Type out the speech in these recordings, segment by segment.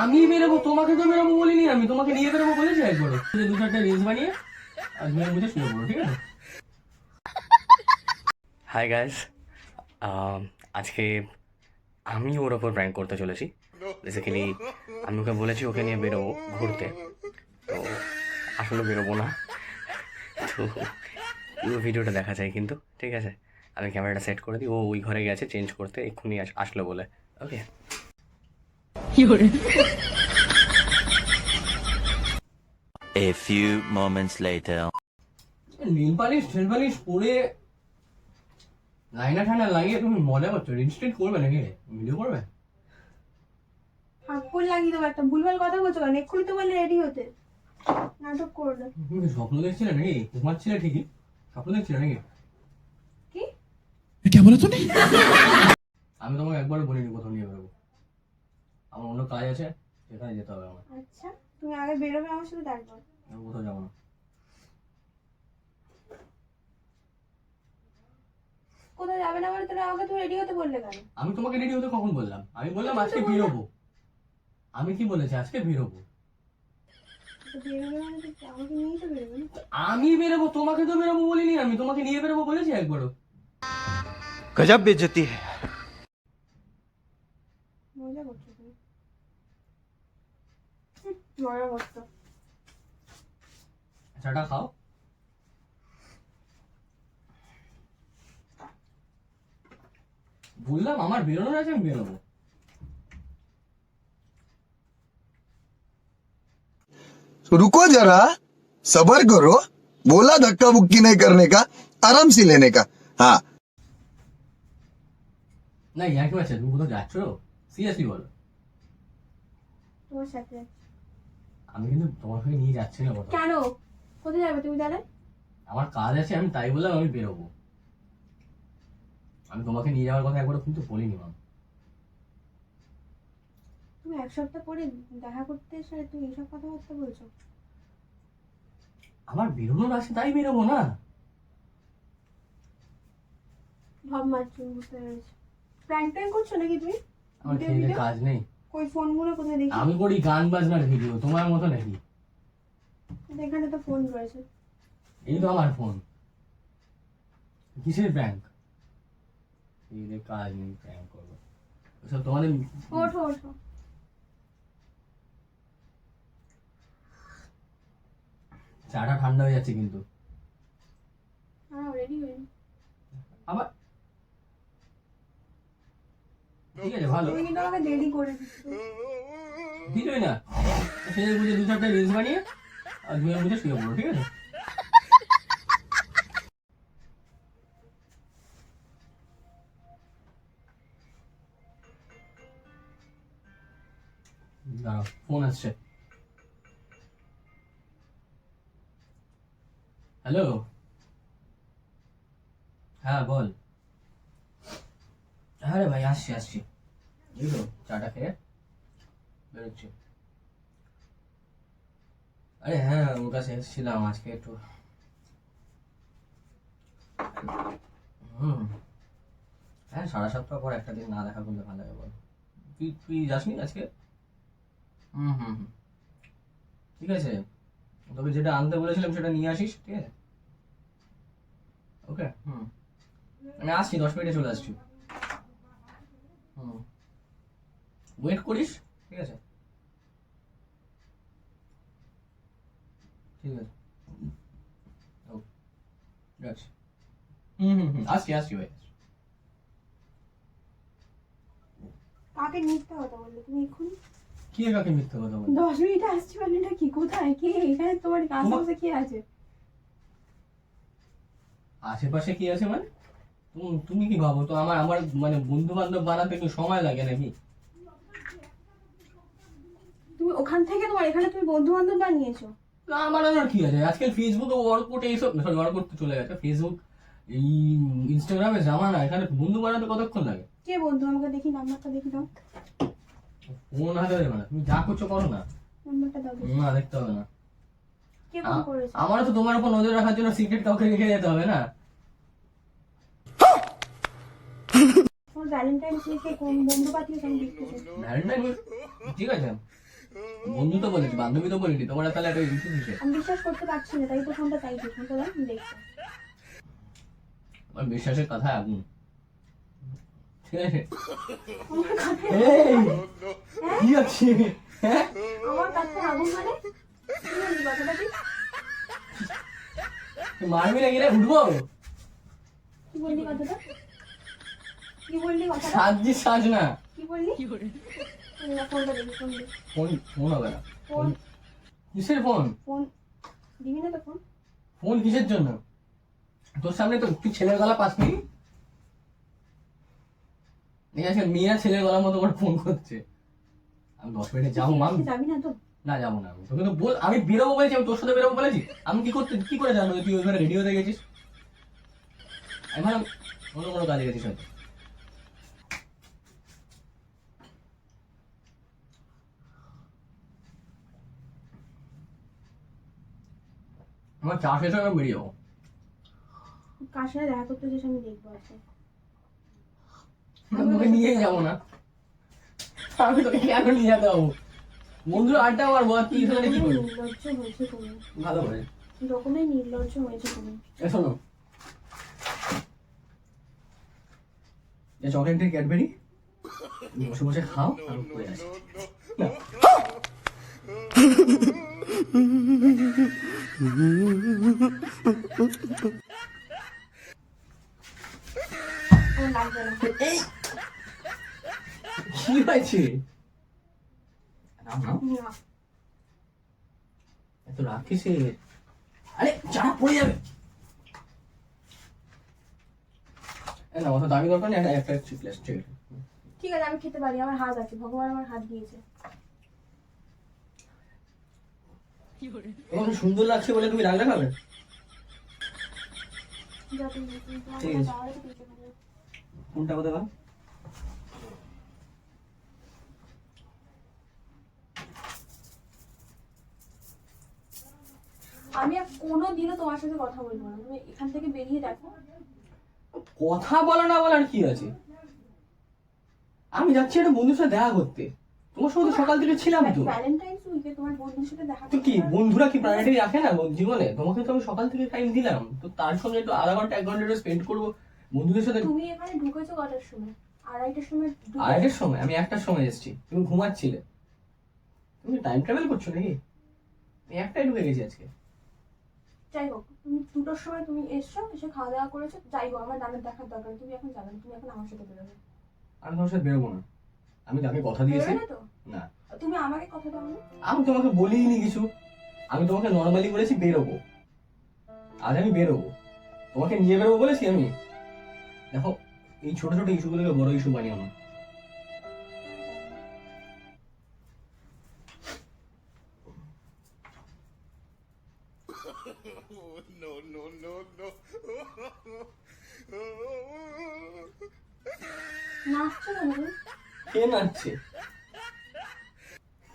আমি বেরোবো, তোমাকে তো বেরোবো বলিনি, আমি তোমাকে নিয়ে বেরোবো বলেছি একবার। দু চারটা রিলস বানিয়ে আজমের বুঝে শুয়ে পড়ো, ঠিক আছে? হাই গাইস, আজকে আমি ওর ওপর প্র্যাঙ্ক করতে চলেছি। বেসিক্যালি আমি ওকে বলেছি ওকে নিয়ে বেরোবো ঘুরতে, তো আসলে বেরোবো না। তো পুরো ভিডিওটা দেখা যায় কিন্তু, ঠিক আছে? আমি ক্যামেরাটা সেট করে দিই, ও ওই ঘরে গেছে চেঞ্জ করতে, এক্ষুনি আসলো বলে। Okay, A few moments later. Nail polish ঠেল পালিশ পরে লাইনা ঠান্ডা লাগিয়ে তুমি মজা করছো। ইনস্টেন্ট করবে নাকি? ভিডিও করবে? হাফ ফুল লাগিয়ে দেবো একটা। ভুলভাল কথা বলছো কেন? এক্ষুনি তো বললে রেডি হতে, নাটক করবে। তুমি কি স্বপ্ন দেখছিলে নাকি? ঘুমাচ্ছিলে ঠিকই, স্বপ্ন দেখছিলে নাকি? কি क्या बोला तूने? আমি তোমাকে একবারও বলিনি কোথাও নিয়ে বেরোবো। আমার অন্য কাজ আছে, সেখানে যেতে হবে আমার। আচ্ছা, তুমি আগে বেরোবে আমার সাথে, তারপর। আমি কোথাও যাবো না। কোথাও যাবে না বলে আমাকে তুমি রেডি হতে বললে কেন? আমি তোমাকে রেডি হতে কখন বললাম? আমি বললাম আজকে বেরোবো। আমি কি বলেছি? আজকে বেরোবো। তো বেরোবে মানে তো আমাকে নিয়েই তো বেরোবে না? আমি বেরোবো, তোমাকে তো বেরোবো বলিনি, আমি তোমাকে নিয়ে বেরোবো বলেছি একবারও। गजब बेइज्जती है। মজা করছো তুমি। মজা করছো। চাটা খাও। বললাম আমার বেরোনোর আছে, আমি বেরোবো। रुको जरा, सबर करो। बोला धक्का बुक्की नहीं करने का, आराम से लेने का। हाँ, না ইয়ার কি আছে? তুমি কোথাও যাচ্ছো? সিরিয়াসলি বলো। তোমার সাথে যাচ্ছি। আমি কিন্তু তোমাকে নিয়ে যাচ্ছি না কোথাও। কেন? কোথায় যাবে তুমি তাহলে? আমার কাজ আছে, আমি তাই বললাম আমি বেরোবো। আমি তোমাকে নিয়ে যাওয়ার কথা একবারও কিন্তু বলিনি মাম। তুমি এক সপ্তাহ পরে দেখা করতে এসে তুমি এইসব কথাবার্তা বলছো? আমার বেরোনোর আছে তাই বেরোবো না। ভাব মারছো, বুঝতে পেরেছি। প্র্যাঙ্ক ট্যাঙ্ক করছো নাকি তুমি? আমার ভিডিও খেয়ে ভিডিও? কাজ নেই। কই ফোনগুলো কোথায় দেখি? আমি করি গান বাজনার ভিডিও, তোমার মতো নাকি? এখানে তো ফোন রয়েছে। এই তো আমার ফোন। কিসের ব্যাংক? এই কাজ নেই, প্র্যাঙ্ক করবো। ওসব তোমাদের। ওঠো ওঠো। চাটা ঠান্ডা হয়ে যাচ্ছে কিন্তু। হ্যাঁ রেডি হয়ে। আবার ঠিক আছে, ভালো। তুমি কিন্তু আমাকে দেরি করে দিচ্ছ। দিলই না, সেজে বুঝে দু চারটা রিলস বানিয়ে আজমের বুঝে শুয়ে পড়ো, ঠিক আছে? দাঁড়াও, ফোন আসছে। হ্যালো, হ্যাঁ বল। হ্যাঁ রে ভাই, আসছি আসছি। এই তো চাটা খেয়ে বেরোচ্ছি। আরে হ্যাঁ, ওর কাছে এসেছিলাম আজকে একটু। হ্যাঁ, 7.5 পর একটা দিন না দেখা করলে ভালো হবে বল। তুই তুই যাসনি আজকে? হুম, ঠিক আছে। তোকে যেটা আনতে বলেছিলাম সেটা নিয়ে আসিস, ঠিক আছে? ওকে, আমি আসছি, 10 মিনিটে চলে আসছি। ওয়েট করিস, ঠিক আছে? ঠিক আছে, ওকে, রাখছি। আসছি আসছি ভাই। কাকে মিথ্যা কথা বললে তুমি এখন? কি কাকে মিথ্যে কথা বল? 10 মিনিটে আসছি মানে এটা কি? কোথায় কি? এখানে তোমার আশেপাশে কি আছে? আশেপাশে কি আছে মানে? তুমি কি ভাবো তো আমার আমার মানে বন্ধু বান্ধব বানাতে একটু সময় লাগে নাকি? তুমি ওখান থেকে তোমার এখানে তুমি বন্ধু বান্ধব বানিয়েছো? না, বানানোর কি আছে? আজকাল ফেসবুকে ওয়ার্কআউটে এইসব, সরি ওয়ার্কআউট তো চলে গেছে। ফেসবুক, এই ইনস্টাগ্রামে জামানা, এখানে বন্ধু বানাতে কতক্ষণ লাগে? কে বন্ধু? আমাকে দেখি, নাম্বারটা দেখি দাও। ফোন হাতে দেবে না, তুমি যা করছো করো না। নাম্বারটা দাও দেখি। না, দেখতে হবে না। কে ফোন করেছে? আমারও তো তোমার উপর নজর রাখার জন্য সিক্রেট কাউকে রেখে যেতে হবে না? ফোন তোমার ভ্যালেন্টাইন্স ডে কোন বন্ধু পাঠিয়েছে আমি দেখতেছি। ভ্যালেন্টাইন ঠিক আছে, বন্ধু তো বলেছি, বান্ধবী তো বলিনি, তোমার তাহলে একটা ইস্যু কিসে? আমি বিশ্বাস করতে পারছি না, তাই তো ফোনটা চাইছি। ফোনটা দাও, আমি দেখছি। আমার বিশ্বাসের কথা আগুন, ঠিক আছে? আমার কাছে এই কি আছে? হ্যাঁ আমার কাছে আগুন মানে কি বললি কথাটা তুই? মারবি নাকি রে? উঠবো? কি বললি কথাটা? কি বললি কথাটা? সাজি সাজ না, কি বললি? না, ফোনটা দেখি, ফোন দে। ফোন ফোন হবে না। ফোন কিসের ফোন? ফোন দিবি না তো ফোন? ফোন কিসের জন্য? তোর সামনে তো তুই ছেলের গলা পাসনি। ঠিক আছে, মেয়েরা ছেলের গলার মতো করে ফোন করছে। আমি 10 মিনিটে যাবো মাম। তুই যাবি না তো? না যাবো না, আমি তোকে তো বল, আমি বেরোবো বলেছি, আমি তোর সাথে বেরোবো বলেছি। আমি কি করে জানবো যে তুই ওইখানে রেডি হতে গেছিস? আমি ভাবলাম অন্য কোনো কাজে গেছিস হয়তো। আমার চা শেষ হয়ে আমি বেরিয়ে যাবো। কার সাথে দেখা করতে চাস আমি দেখবো আজকে। আমি তোকে নিয়েই যাবো না, আমি তোকে কেন নিয়ে যেতে যাবো? বন্ধুর আড্ডা মারবো, আর তুই এখানে কি করবি? নির্লজ্জ হয়েছে তুমি, ভালো করে রকমের নির্লজ্জ হয়েছে তুমি। শোনো, চকলেটের ক্যাডবেরি বসে বসে খাও, আমি পড়ে আসি। না। আমার লাগবে না। এই কি হয়েছে? নাম নাম, না, এত রাগ কিসের? আরে চা পড়ে যাবে। না অত দামি দরকার নেই, একটা চিপলেস ঠিক আছে। ঠিক আছে, আমি খেতে পারি, আমার হাত আছে, ভগবান আমার হাত দিয়েছে। তোমাকে সুন্দর লাগছে বলে তুমি রাগ দেখাবে? যা তুমি তোমার ঠিক আছে। যাওয়ার আছে তুই চলে যাও। কোনটা কথা বল? আমি আর কোনোদিনও তোমার সাথে কথা বলবো না, তুমি এখান থেকে বেরিয়ে দেখো। কথা বলা না বলার কি আছে? আমি যাচ্ছি একটা বন্ধুর সাথে দেখা করতে, তোমার সঙ্গে তো সকাল থেকে ছিলাম তো। ভ্যালেন্টাইন্স উইকে তোমার বন্ধুর সাথে দেখা তো কি করতে বন্ধুরা কি প্রায়োরিটি রাখে না জীবনে? তোমাকে তো আমি সকাল থেকে টাইম দিলাম, তো তার সঙ্গে একটু আধা ঘন্টা 1 ঘন্টা স্পেন্ড করবো বন্ধুদের সাথে। তুমি এখানে ঢুকেছো কটার সময়? 2:30টার সময় ঢুকেছো। 2:30টার সময়? আমি 1টার সময় এসেছি, তুমি ঘুমাচ্ছিলে। তুমি টাইম ট্রাভেল করছো নাকি? আমি 1টায় ঢুকে গেছি আজকে। যাই হোক, তুমি 2টোর সময় তুমি এসছো, এসে খাওয়া দাওয়া করেছো, যাই হোক আমার দামের দেখার দরকার নেই। তুমি এখন যাবে না, তুমি এখন আমার সাথে বেরোবে। আমি তোমার সাথে বেরোবো না, আমি তাকে কথা দিয়েছি। বেরোবে না তো? না, তুমি আমাকে কথা দাও না। আমি তোমাকে বলিনি কিছু, আমি তোমাকে নর্মালি বলেছি বেরোবো, আজ আমি বেরোবো, তোমাকে নিয়ে বেরোবো বলেছি আমি। দেখো এই ছোট ছোট ইস্যুগুলোকে বড় ইস্যু বানিও না। নাচছো কেন তুমি? কে নাচছে?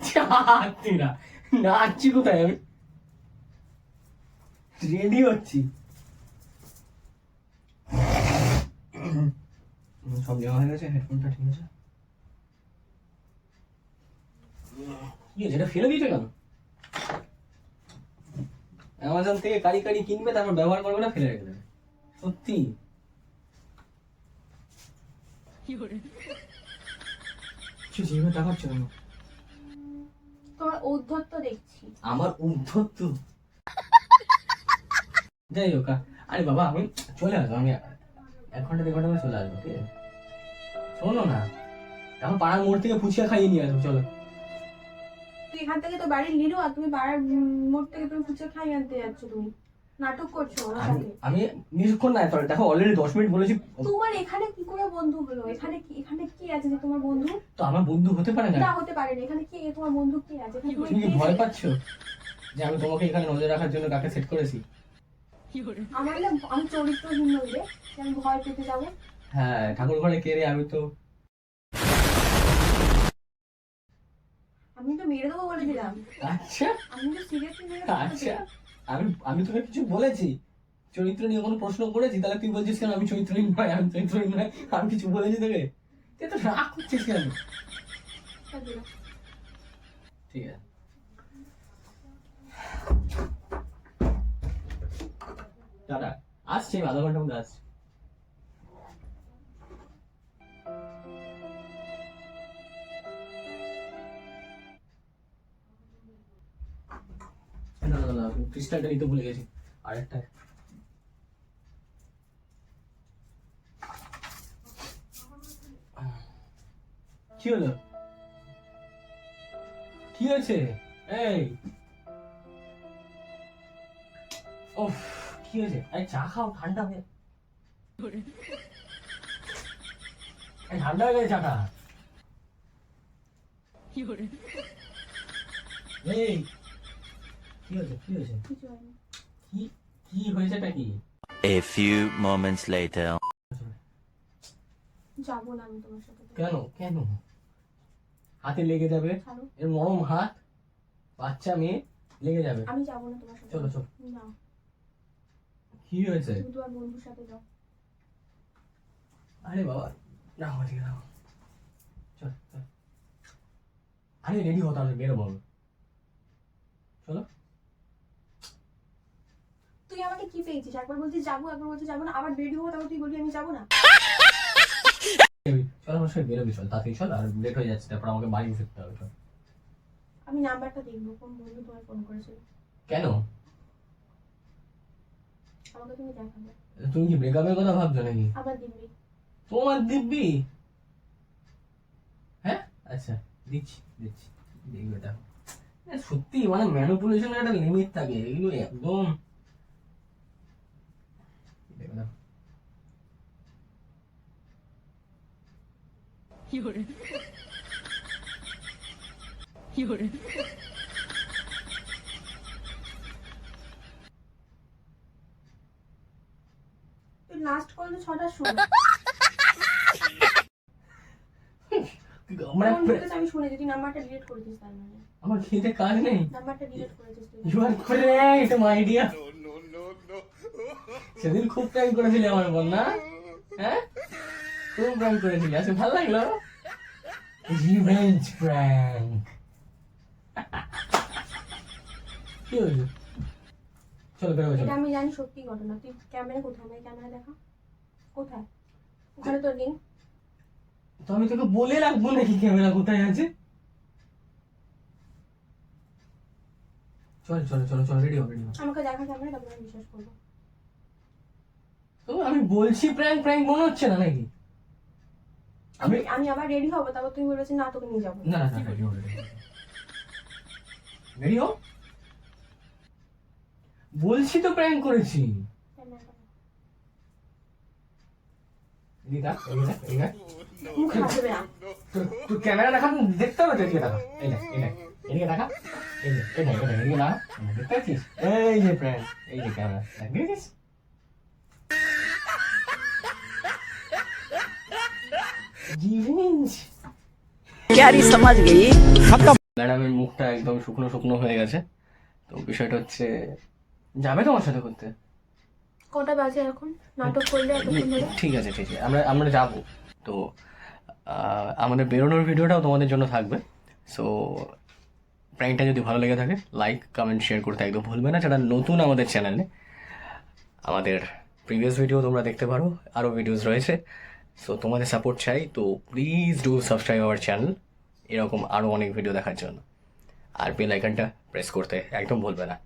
চাচ্ছি না, নাচছি কোথায়? আমি রেডি হচ্ছি। সব নেওয়া হয়ে গেছে, হেডফোনটা ঠিক আছে। কি আছে, এটা ফেলে দিয়েছে কেন? অ্যামাজন থেকে কারি কারি কিনবে, তারপর ব্যবহার করবে না, ফেলে রেখে দেবে। সত্যি কিছু জিভে তাকাচ্ছ কেন? তোমার ঔদ্ধত্য দেখছি। আমার উদ্ধত্ত? যাই হোক, আরে বাবা আমি চলে আসবো, আমি 1 ঘন্টা 2 ঘন্টা পরে চলে আসবো, ঠিক আছে? শোনো না, এখন পাড়ার মোড় থেকে ফুচকা খাইয়ে নিয়ে আসবো, চলো। তুই এখান থেকে তো বাড়ির লিডো, আর তুমি পাড়ার মোড় থেকে তুমি ফুচকা খাইয়ে আনতে যাচ্ছ। তুমি নাটক করছো আমার আমি সাথে। আমি কিছুক্ষণ না, দেখো অলরেডি 10 মিনিট বলেছি। তোমার এখানে কি করে বন্ধু হলো? এখানে কি আছে যে তোমার বন্ধু? তো আমার বন্ধু হতে পারে না? না, হতে পারে না। এখানে কি তোমার বন্ধু কি আছে? এখানে তুমি তুমি কি কে ভয় set- পাচ্ছ যে আমি তোমাকে এখানে নজর রাখার জন্য কাকে সেট করেছি? আমার না, আমি চরিত্রহীন নই রে, যে আমি ভয় পেতে যাবো। হ্যাঁ, ঠাকুর ঘরে কে রে? আমি তো আমি তো মেরে দেবো বলে দিলাম। আচ্ছা আমি তো সিরিয়াসলি মেরে আচ্ছা, আমি তোকে কিছু বলেছি? চরিত্র নিয়ে কোনো প্রশ্ন করেছি? তাহলে তুই বলছিস কেন আমি চরিত্রহীন নয়, আমি চরিত্রহীন নয়? আমি কিছু বলেছি তোকে? তুই তো রাগ করছিস কেন? চল বেরো। ঠিক আছে। টাটা, আসছি আমি আধা ঘন্টার মধ্যে আসছি। না না না, ক্রিস্টালটা নিতে ভুলে গেছি। আরেকটা কি হলো? কি হয়েছে? এই ওফ, কি হয়েছে? আরে চা খাও, ঠান্ডা হয়ে ঠান্ডা হয়ে গেছে চাটা। এই কি হয়েছে? কি হয়েছে? কিছু হয়নি। কি কি হয়েছেটা কি? A few moments later. যাবো না আমি তোমার সাথে। কেন কেন? হাতে লেগে যাবে, ছাড়ো। এর নরম হাত, বাচ্চা মেয়ে, লেগে যাবে। আমি যাবো না তোমার সাথে। চলো চলো। না, কি হয়েছে? তুমি তোমার বন্ধুর সাথে যাও। আরে বাবা, না ঠিক আছে, চল চল। আরে রেডি হতে হবে, বেরোবো আমি। চলো। তুই আমাকে কি পেয়েছিস? একবার বলছিস যাবো, একবার বলছিস যাবো না, আবার রেডি হবো, তারপর তুই বলবি আমি যাবো না। চল আমার সাথে বেরোবি, চল তাড়াতাড়ি চল, আর লেট হয়ে যাচ্ছে, তারপর আমাকে বাড়ি ফিরতে হবে। চল। আমি নাম্বারটা দেখবো, কোন বন্ধু তোমায় ফোন করেছিল। কেন? আমাকে তুমি দেখাবে। তুমি কি ব্রেকআপের কথা ভাবছো নাকি? আবার দিবি। তোমার দিব্যি? হ্যাঁ আচ্ছা, দিচ্ছি দিচ্ছি, দেখবে এটা। সত্যি মানে ম্যানিপুলেশনের একটা লিমিট থাকে, এগুলো একদম দেখবে না। তুই লাস্ট কল তো 6টার সময়। মানে ফোন ঢুকেছে আমি শুনেছি, তুই নাম্বারটা ডিলিট করেছিস তার মানে। আমার খেতে কাজ নেই। নাম্বারটা ডিলিট করেছিস তুই। You are great my dear. সেদিন খুব প্র্যাঙ্ক করেছিলি আমার উপর না? হ্যাঁ, খুব প্র্যাঙ্ক করেছিলি, আজকে ভালো লাগলো। Revenge prank. কি হয়েছে? চলো বেরোবে, চলো। এটা আমি জানি সত্যি ঘটনা। তুই ক্যামেরা কোথায়? আমার ক্যামেরা দেখা কোথায়? ওখানে তো নেই। তো আমি তোকে বলে রাখবো নাকি ক্যামেরা কোথায় আছে? চল চলো চলো চলো, রেডি হো রেডি হো। আমাকে দেখা ক্যামেরা, তারপর আমি বিশ্বাস করবো। তো আমি বলছি প্র্যাঙ্ক প্র্যাঙ্ক মনে হচ্ছে না নাকি? আমি আমি আবার রেডি হবো, তারপর তুমি বলেছি না তোকে নিয়ে যাবো। না না রেডি হো রেডি হো রেডি হো। বলছি তো প্র্যাঙ্ক করেছি। ক্যামেরাটা এদিকে দেখ, এদিকে দেখ, এদিকে দেখ। মুখ হাসবে না। তুই ক্যামেরা দেখা, দেখতে হবে তো, এদিকে দেখা, এই দেখ এই দেখ, এদিকে দেখা, এই দেখ এই দেখ এই দেখ, এদিকে না দেখতে পাচ্ছিস? এই যে প্র্যাঙ্ক, এই যে ক্যামেরা দেখেছিস? রিভেঞ্জ। प्यारी समझ गई। ম্যাডামের মুখটা একদম শুকনো শুকনো হয়ে গেছে। তো বিষয়টা হচ্ছে, যাবে তোমার সাথে করতে? কটা বাজে এখন? নাটক করলে এতক্ষণ ধরে? ঠিক আছে ঠিক আছে, আমরা আমরা যাবো। তো আমাদের বেরোনোর ভিডিওটাও তোমাদের জন্য থাকবে। সো প্র্যাঙ্কটা যদি ভালো লেগে থাকে, লাইক কমেন্ট শেয়ার করতে একদম ভুলবে না। যারা নতুন আমাদের চ্যানেলে, আমাদের প্রিভিয়াস ভিডিও তোমরা দেখতে পারো, আরও ভিডিওস রয়েছে। সো তোমাদের সাপোর্ট চাই, তো please do subscribe our channel, এরকম আরও অনেক ভিডিও দেখার জন্য। আর বেল আইকনটা প্রেস করতে একদম ভুলবে না।